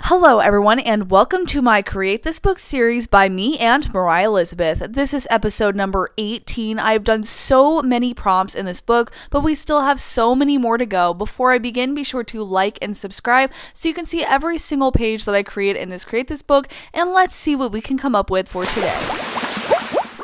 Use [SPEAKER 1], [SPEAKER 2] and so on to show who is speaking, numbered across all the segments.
[SPEAKER 1] Hello everyone, and welcome to my Create This Book series by me and Moriah Elizabeth. This is episode number 18. I've done so many prompts in this book, but we still have so many more to go. Before I begin, be sure to like and subscribe so you can see every single page that I create in this Create This Book, and let's see what we can come up with for today.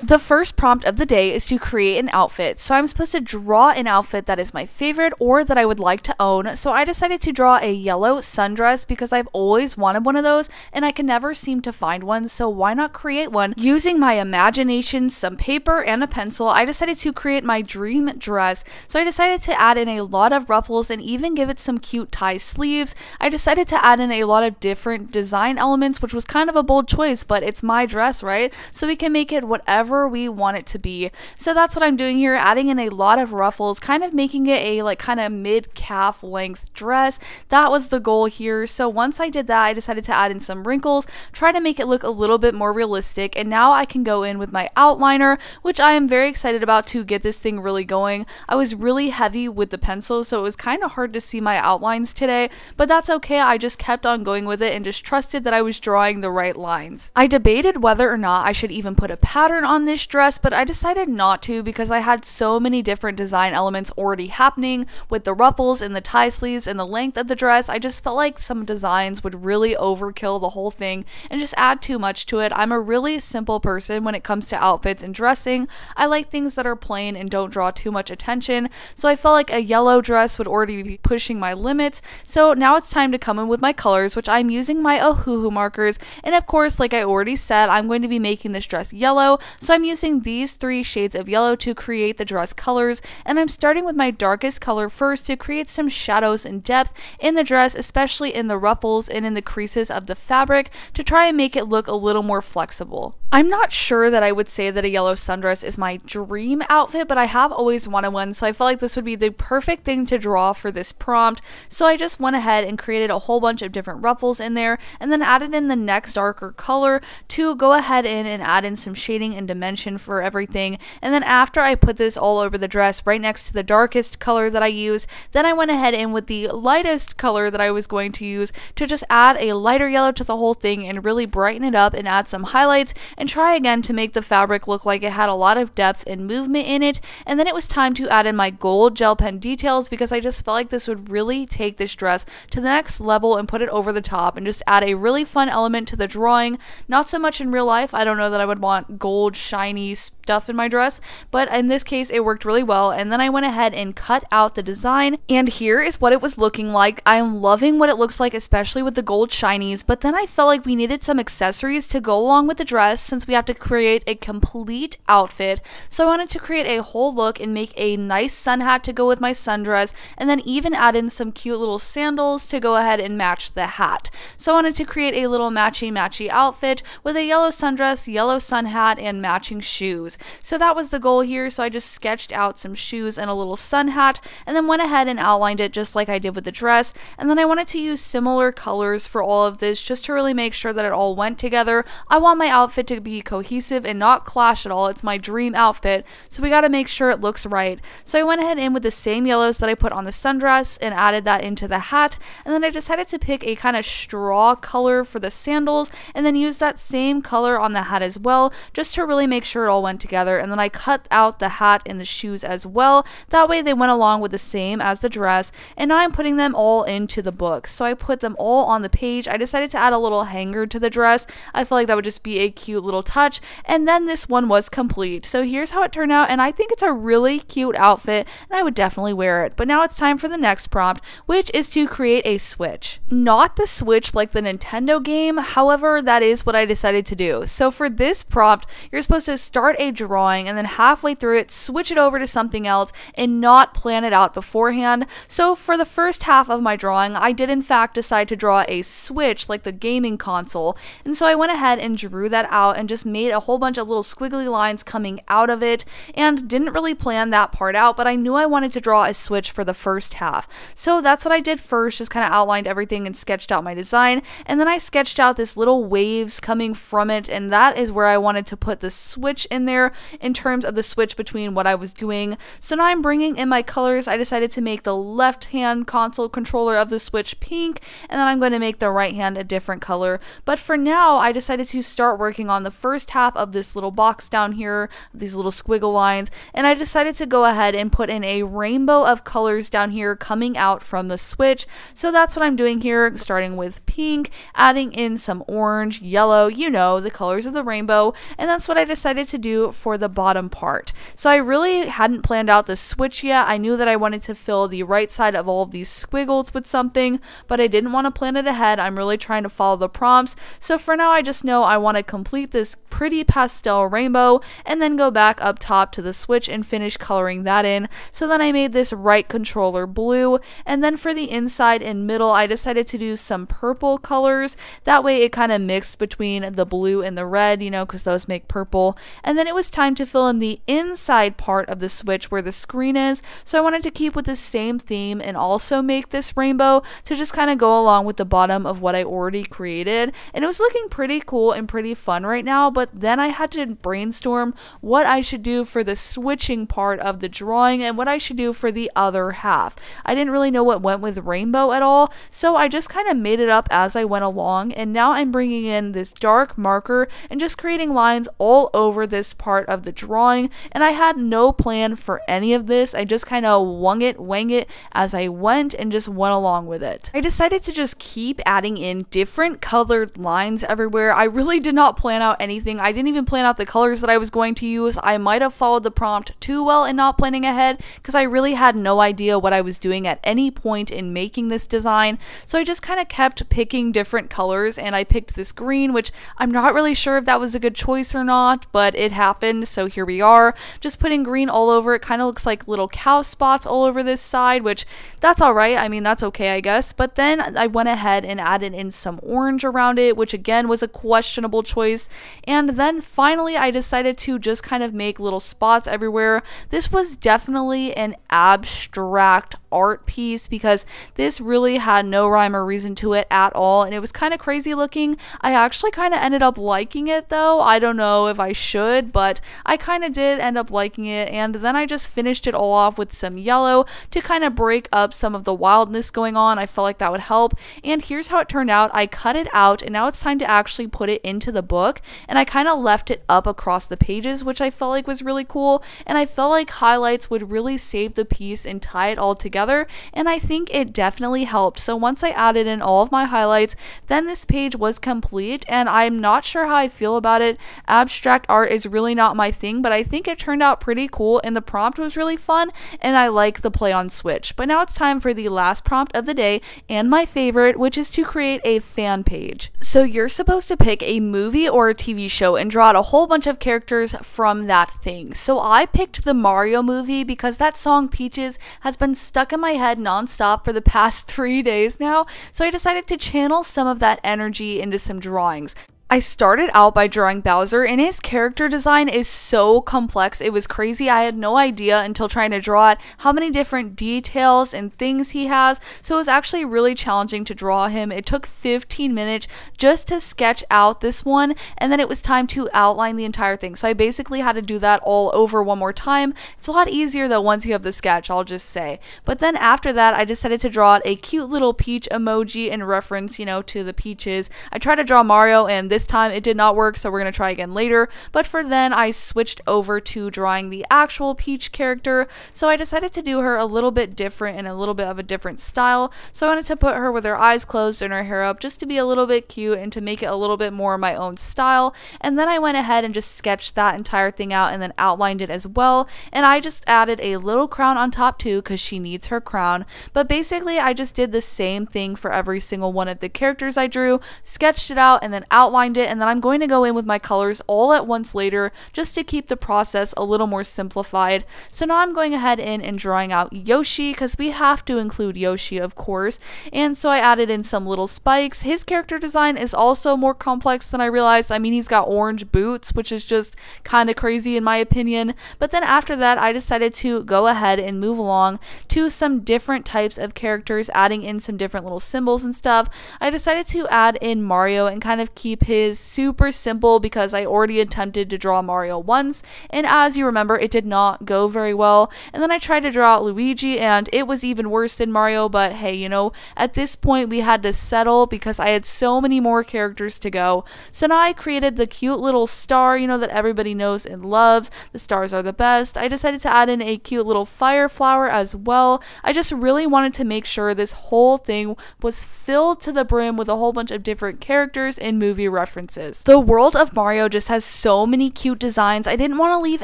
[SPEAKER 1] The first prompt of the day is to create an outfit. So I'm supposed to draw an outfit that is my favorite or that I would like to own. So I decided to draw a yellow sundress because I've always wanted one of those and I can never seem to find one. So why not create one? Using my imagination, some paper, and a pencil, I decided to create my dream dress. So I decided to add in a lot of ruffles and even give it some cute tie sleeves. I decided to add in a lot of different design elements, which was kind of a bold choice, but it's my dress, right? So we can make it whatever we want it to be. So that's what I'm doing here, adding in a lot of ruffles, kind of making it a kind of mid-calf length dress. That was the goal here. So once I did that, I decided to add in some wrinkles, try to make it look a little bit more realistic, and now I can go in with my outliner, which I am very excited about to get this thing really going. I was really heavy with the pencil, so it was kind of hard to see my outlines today, but that's okay. I just kept on going with it and just trusted that I was drawing the right lines. I debated whether or not I should even put a pattern on this dress, but I decided not to because I had so many different design elements already happening with the ruffles and the tie sleeves and the length of the dress. I just felt like some designs would really overkill the whole thing and just add too much to it. I'm a really simple person when it comes to outfits and dressing. I like things that are plain and don't draw too much attention, so I felt like a yellow dress would already be pushing my limits. So now it's time to come in with my colors, which I'm using my Ohuhu markers, and of course, like I already said, I'm going to be making this dress yellow, so I'm using these 3 shades of yellow to create the dress colors, and I'm starting with my darkest color first to create some shadows and depth in the dress, especially in the ruffles and in the creases of the fabric, to try and make it look a little more flexible. I'm not sure that I would say that a yellow sundress is my dream outfit, but I have always wanted one, so I felt like this would be the perfect thing to draw for this prompt. So I just went ahead and created a whole bunch of different ruffles in there, and then added in the next darker color to go ahead and add in some shading and dimension for everything. And then after I put this all over the dress right next to the darkest color that I used, then I went ahead in with the lightest color that I was going to use to just add a lighter yellow to the whole thing and really brighten it up and add some highlights and try again to make the fabric look like it had a lot of depth and movement in it. And then it was time to add in my gold gel pen details because I just felt like this would really take this dress to the next level and put it over the top and just add a really fun element to the drawing. Not so much in real life. I don't know that I would want gold shiny stuff in my dress, but in this case it worked really well. And then I went ahead and cut out the design, and here is what it was looking like. I am loving what it looks like, especially with the gold shinies, but then I felt like we needed some accessories to go along with the dress since we have to create a complete outfit. So I wanted to create a whole look and make a nice sun hat to go with my sundress, and then even add in some cute little sandals to go ahead and match the hat. So I wanted to create a little matchy outfit with a yellow sundress, yellow sun hat, and matching shoes. So that was the goal here. So I just sketched out some shoes and a little sun hat, and then went ahead and outlined it just like I did with the dress. And then I wanted to use similar colors for all of this just to really make sure that it all went together. I want my outfit to be cohesive and not clash at all. It's my dream outfit, so we got to make sure it looks right. So I went ahead in with the same yellows that I put on the sundress and added that into the hat, and then I decided to pick a kind of straw color for the sandals and then use that same color on the hat as well, just to really make sure it all went together. And then I cut out the hat and the shoes as well, that way they went along with the same as the dress. And now I'm putting them all into the book, so I put them all on the page. I decided to add a little hanger to the dress. I feel like that would just be a cute little touch, and then this one was complete. So here's how it turned out, and I think it's a really cute outfit and I would definitely wear it. But now it's time for the next prompt, which is to create a Switch. Not the Switch like the Nintendo game, however, that is what I decided to do. So for this prompt, you're supposed to start a drawing and then halfway through it switch it over to something else and not plan it out beforehand. So for the first half of my drawing, I did in fact decide to draw a Switch like the gaming console, and so I went ahead and drew that out and just made a whole bunch of little squiggly lines coming out of it, and didn't really plan that part out, but I knew I wanted to draw a Switch for the first half. So that's what I did first, just kind of outlined everything and sketched out my design, and then I sketched out this little waves coming from it, and that is where I wanted to put the Switch in there. there in terms of the switch between what I was doing. So now I'm bringing in my colors. I decided to make the left hand console controller of the Switch pink, and then I'm going to make the right hand a different color. But for now, I decided to start working on the first half of this little box down here, these little squiggle lines, and I decided to go ahead and put in a rainbow of colors down here coming out from the Switch. So that's what I'm doing here, starting with pink, adding in some orange, yellow, you know, the colors of the rainbow, and that's what I decided to do for the bottom part. So I really hadn't planned out the Switch yet. I knew that I wanted to fill the right side of all of these squiggles with something, but I didn't want to plan it ahead. I'm really trying to follow the prompts. So for now, I just know I want to complete this pretty pastel rainbow and then go back up top to the Switch and finish coloring that in. So then I made this right controller blue, and then for the inside and middle, I decided to do some purple colors. That way it kind of mixed between the blue and the red, you know, because those make purple. And then it was time to fill in the inside part of the Switch where the screen is. So I wanted to keep with the same theme and also make this rainbow to just kind of go along with the bottom of what I already created. And it was looking pretty cool and pretty fun right now, but then I had to brainstorm what I should do for the switching part of the drawing and what I should do for the other half. I didn't really know what went with rainbow at all, so I just kind of made it up as I went along, and now I'm bringing in this dark marker and just creating lines all over this part of the drawing, and I had no plan for any of this. I just kind of wang it as I went and just went along with it. I decided to just keep adding in different colored lines everywhere. I really did not plan out anything. I didn't even plan out the colors that I was going to use. I might have followed the prompt too well in not planning ahead because I really had no idea what I was doing at any point in making this design. So I just kind of kept picking different colors, and I picked this green, which I'm not really sure if that was a good choice or not, but it happened, so here we are. Just putting green all over. It kind of looks like little cow spots all over this side, which that's alright. I mean, that's okay, I guess. But then I went ahead and added in some orange around it, which again was a questionable choice. And then finally I decided to just kind of make little spots everywhere. This was definitely an abstract art piece because this really had no rhyme or reason to it at all, and it was kind of crazy looking. I actually kind of ended up liking it though. I don't know if I should, but I kind of did end up liking it, and then I just finished it all off with some yellow to kind of break up some of the wildness going on. I felt like that would help, and here's how it turned out. I cut it out, and now it's time to actually put it into the book, and I kind of left it up across the pages, which I felt like was really cool, and I felt like highlights would really save the piece and tie it all together, and I think it definitely helped. So once I added in all of my highlights, then this page was complete, and I'm not sure how I feel about it. Abstract art is really not my thing, but I think it turned out pretty cool, and the prompt was really fun, and I like the play on Switch. But now it's time for the last prompt of the day, and my favorite, which is to create a fan page. So you're supposed to pick a movie or a TV show and draw out a whole bunch of characters from that thing. So I picked the Mario movie because that song Peaches has been stuck in my head nonstop for the past 3 days now, so I decided to channel some of that energy into some drawings. I started out by drawing Bowser, and his character design is so complex. It was crazy. I had no idea until trying to draw it how many different details and things he has. So it was actually really challenging to draw him. It took 15 minutes just to sketch out this one, and then it was time to outline the entire thing. So I basically had to do that all over one more time. It's a lot easier though once you have the sketch, I'll just say. But then after that, I decided to draw out a cute little peach emoji in reference, you know, to the peaches. I tried to draw Mario, and this time it did not work, so we're going to try again later. But for then, I switched over to drawing the actual Peach character, so I decided to do her a little bit different and a little bit of a different style. So I wanted to put her with her eyes closed and her hair up just to be a little bit cute and to make it a little bit more my own style. And then I went ahead and just sketched that entire thing out and then outlined it as well, and I just added a little crown on top too because she needs her crown. But basically I just did the same thing for every single one of the characters I drew, sketched it out and then outlined it, and then I'm going to go in with my colors all at once later just to keep the process a little more simplified. So now I'm going ahead and drawing out Yoshi because we have to include Yoshi, of course, and so I added in some little spikes. His character design is also more complex than I realized. I mean, he's got orange boots, which is just kind of crazy in my opinion. But then after that, I decided to go ahead and move along to some different types of characters, adding in some different little symbols and stuff. I decided to add in Mario and kind of keep his is super simple because I already attempted to draw Mario once, and as you remember, it did not go very well. And then I tried to draw out Luigi, and it was even worse than Mario, but hey, you know, at this point we had to settle because I had so many more characters to go. So now I created the cute little star, you know, that everybody knows and loves. The stars are the best. I decided to add in a cute little fire flower as well. I just really wanted to make sure this whole thing was filled to the brim with a whole bunch of different characters and movie references. The world of Mario just has so many cute designs. I didn't want to leave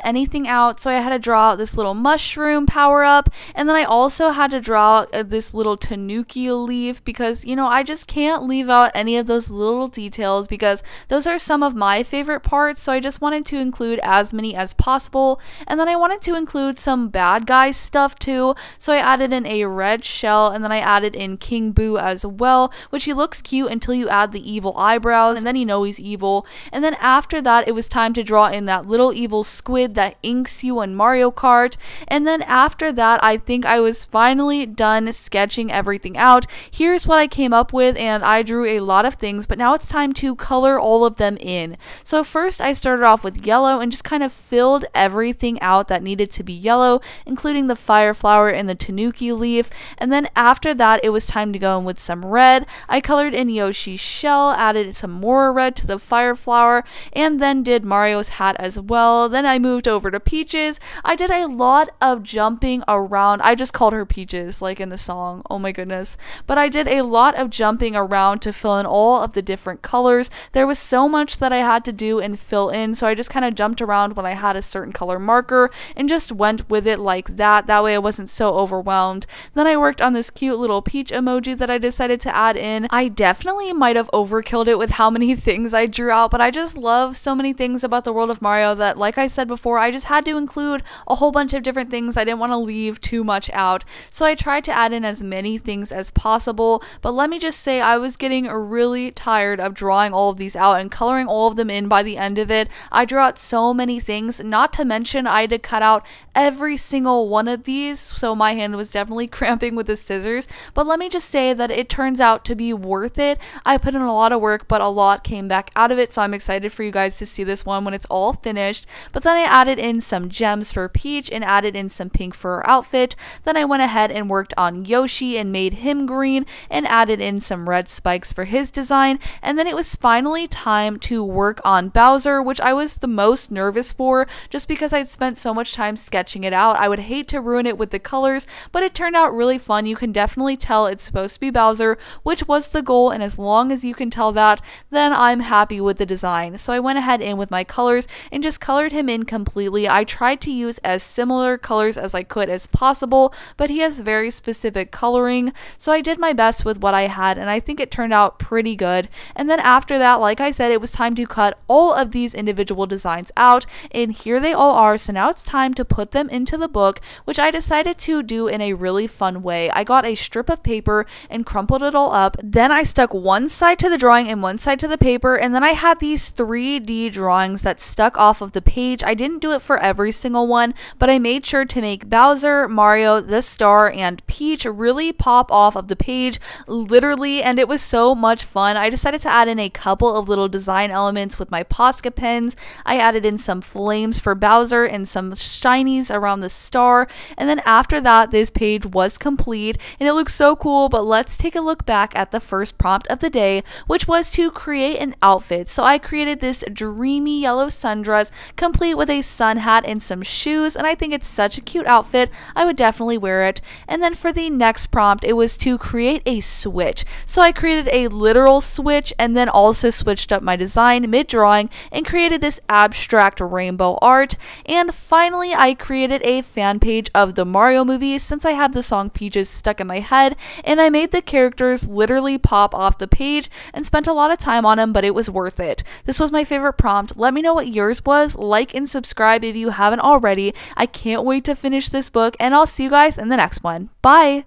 [SPEAKER 1] anything out, so I had to draw out this little mushroom power up, and then I also had to draw out this little tanuki leaf because, you know, I just can't leave out any of those little details because those are some of my favorite parts, so I just wanted to include as many as possible. And then I wanted to include some bad guy stuff too, so I added in a red shell, and then I added in King Boo as well, which he looks cute until you add the evil eyebrows, and then you know he's evil. And then after that, it was time to draw in that little evil squid that inks you in Mario Kart. And then after that, I think I was finally done sketching everything out. Here's what I came up with, and I drew a lot of things, but now it's time to color all of them in. So first I started off with yellow and just kind of filled everything out that needed to be yellow, including the fire flower and the tanuki leaf. And then after that, it was time to go in with some red. I colored in Yoshi's shell, added some more red to the fire flower, and then did Mario's hat as well. Then I moved over to Peaches. I did a lot of jumping around. I just called her Peaches, like in the song. Oh my goodness. But I did a lot of jumping around to fill in all of the different colors. There was so much that I had to do and fill in, so I just kind of jumped around when I had a certain color marker and just went with it like that. That way I wasn't so overwhelmed. Then I worked on this cute little peach emoji that I decided to add in. I definitely might have overkilled it with how many things I drew out, but I just love so many things about the world of Mario that, like I said before, I just had to include a whole bunch of different things. I didn't want to leave too much out, so I tried to add in as many things as possible. But let me just say, I was getting really tired of drawing all of these out and coloring all of them in by the end of it. I drew out so many things, not to mention I had to cut out every single one of these, so my hand was definitely cramping with the scissors. But let me just say that it turns out to be worth it. I put in a lot of work, but a lot came back out of it, so I'm excited for you guys to see this one when it's all finished. But then I added in some gems for Peach and added in some pink for her outfit. Then I went ahead and worked on Yoshi and made him green and added in some red spikes for his design. And then it was finally time to work on Bowser, which I was the most nervous for just because I'd spent so much time sketching it out. I would hate to ruin it with the colors, but it turned out really fun. You can definitely tell it's supposed to be Bowser, which was the goal, and as long as you can tell that, then I'm happy with the design. So I went ahead in with my colors and just colored him in completely. I tried to use as similar colors as I could as possible, but he has very specific coloring, so I did my best with what I had, and I think it turned out pretty good. And then after that, like I said, it was time to cut all of these individual designs out, and here they all are. So now it's time to put them into the book, which I decided to do in a really fun way. I got a strip of paper and crumpled it all up. Then I stuck one side to the drawing and one side to the paper, and then I had these 3D drawings that stuck off of the page. I didn't do it for every single one, but I made sure to make Bowser, Mario, the star, and Peach really pop off of the page, literally, and it was so much fun. I decided to add in a couple of little design elements with my Posca pens. I added in some flames for Bowser and some shinies around the star, and then after that, this page was complete, and it looks so cool. But let's take a look back at the first prompt of the day, which was to create an outfit. So I created this dreamy yellow sundress, complete with a sun hat and some shoes, and I think it's such a cute outfit. I would definitely wear it. And then for the next prompt, it was to create a switch. So I created a literal switch and then also switched up my design mid-drawing and created this abstract rainbow art. And finally, I created a fan page of the Mario movie since I had the song Peaches stuck in my head, and I made the characters literally pop off the page and spent a lot of time on them, but it was worth it. This was my favorite prompt. Let me know what yours was. Like and subscribe if you haven't already. I can't wait to finish this book, and I'll see you guys in the next one. Bye!